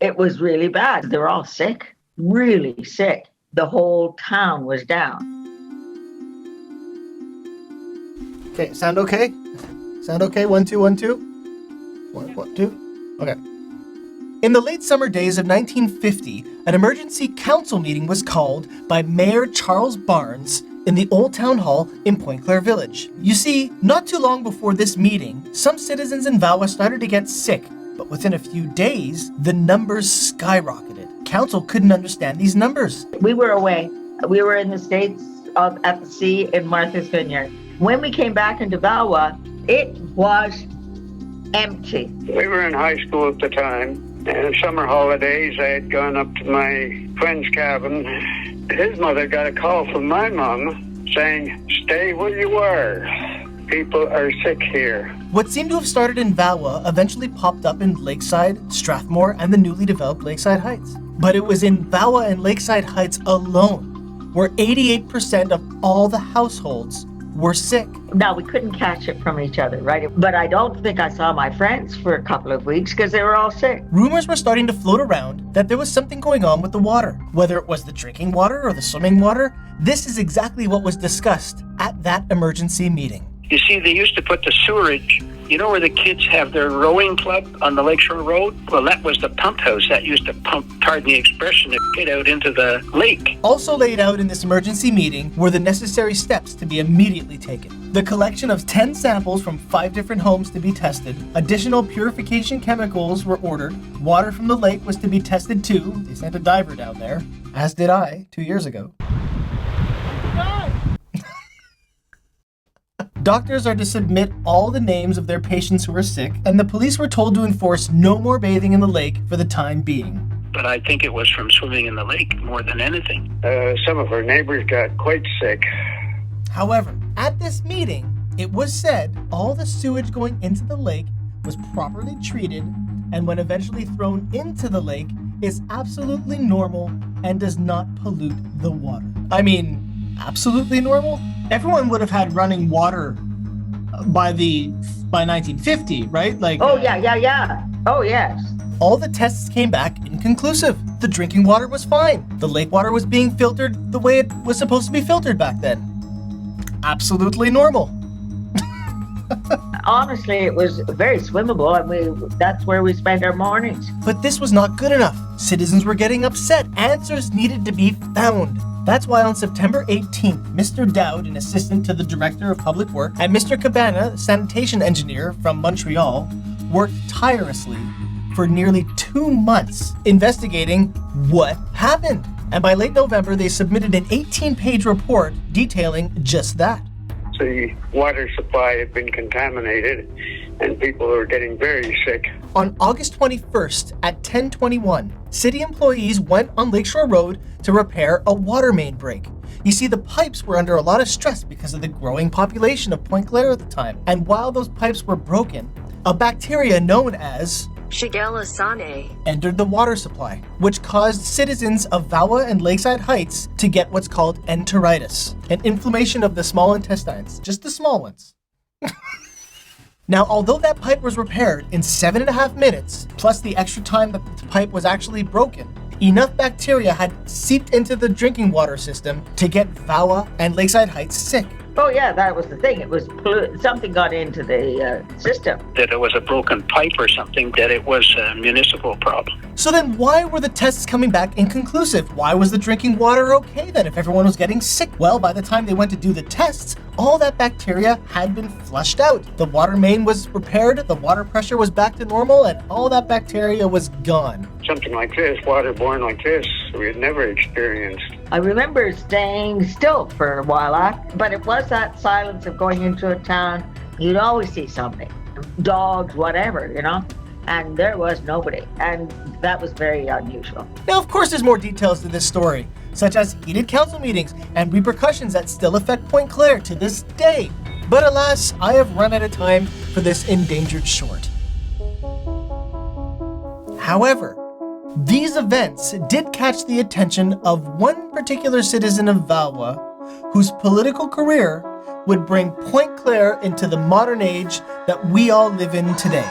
It was really bad. They were all sick, really sick. The whole town was down. Okay, sound okay? Sound okay? 1, 2, 1, 2? 1, 2? Okay. In the late summer days of 1950, an emergency council meeting was called by Mayor Charles Barnes in the Old Town Hall in Point Claire Village. You see, not too long before this meeting, some citizens in Vawa started to get sick, but within a few days, the numbers skyrocketed. Council couldn't understand these numbers. We were away. We were in the States at the sea in Martha's Vineyard. When we came back into Vawa, it was empty. We were in high school at the time. And summer holidays, I had gone up to my friend's cabin. His mother got a call from my mom saying, "Stay where you were. People are sick here." What seemed to have started in Vawa eventually popped up in Lakeside, Strathmore, and the newly developed Lakeside Heights. But it was in Vawa and Lakeside Heights alone where 88% of all the households were sick. Now, we couldn't catch it from each other, right? But I don't think I saw my friends for a couple of weeks because they were all sick. Rumors were starting to float around that there was something going on with the water. Whether it was the drinking water or the swimming water, this is exactly what was discussed at that emergency meeting. You see, they used to put the sewerage, you know where the kids have their rowing club on the Lakeshore Road? Well, that was the pump house that used to pump, pardon the expression, to get out into the lake. Also laid out in this emergency meeting were the necessary steps to be immediately taken. The collection of 10 samples from 5 different homes to be tested. Additional purification chemicals were ordered. Water from the lake was to be tested too. They sent a diver down there, as did I 2 years ago. Doctors are to submit all the names of their patients who are sick, and the police were told to enforce no more bathing in the lake for the time being. But I think it was from swimming in the lake more than anything. Some of our neighbors got quite sick. However, at this meeting, it was said all the sewage going into the lake was properly treated, and when eventually thrown into the lake, is absolutely normal and does not pollute the water. I mean, absolutely normal? Everyone would have had running water by 1950, right? Like. Oh, yeah. Oh, yes. All the tests came back inconclusive. The drinking water was fine. The lake water was being filtered the way it was supposed to be filtered back then. Absolutely normal. Honestly, it was very swimmable, and that's where we spent our mornings. But this was not good enough. Citizens were getting upset. Answers needed to be found. That's why on September 18th, Mr. Dowd, an assistant to the Director of Public Work, and Mr. Cabana, a sanitation engineer from Montreal, worked tirelessly for nearly 2 months investigating what happened. And by late November, they submitted an 18-page report detailing just that. The water supply had been contaminated and people were getting very sick. On August 21st at 10:21, city employees went on Lakeshore Road to repair a water main break. You see, the pipes were under a lot of stress because of the growing population of Point Claire at the time. And while those pipes were broken, a bacteria known as Shigella sane entered the water supply, which caused citizens of Vawa and Lakeside Heights to get what's called enteritis, an inflammation of the small intestines, just the small ones. Now, although that pipe was repaired in 7.5 minutes, plus the extra time that the pipe was actually broken, enough bacteria had seeped into the drinking water system to get Vawa and Lakeside Heights sick. Oh, yeah, that was the thing. It was something got into the system. That it was a broken pipe or something, that it was a municipal problem. So then why were the tests coming back inconclusive? Why was the drinking water okay then if everyone was getting sick? Well, by the time they went to do the tests, all that bacteria had been flushed out. The water main was repaired, the water pressure was back to normal, and all that bacteria was gone. Something like this, waterborne like this, we had never experienced. I remember staying still for a while, but it was that silence of going into a town. You'd always see something, dogs, whatever, and there was nobody, and that was very unusual. Now, of course, there's more details to this story, such as heated council meetings and repercussions that still affect Point Claire to this day. But alas, I have run out of time for this Endangered short. However, these events did catch the attention of one particular citizen of Vawa whose political career would bring Point Claire into the modern age that we all live in today.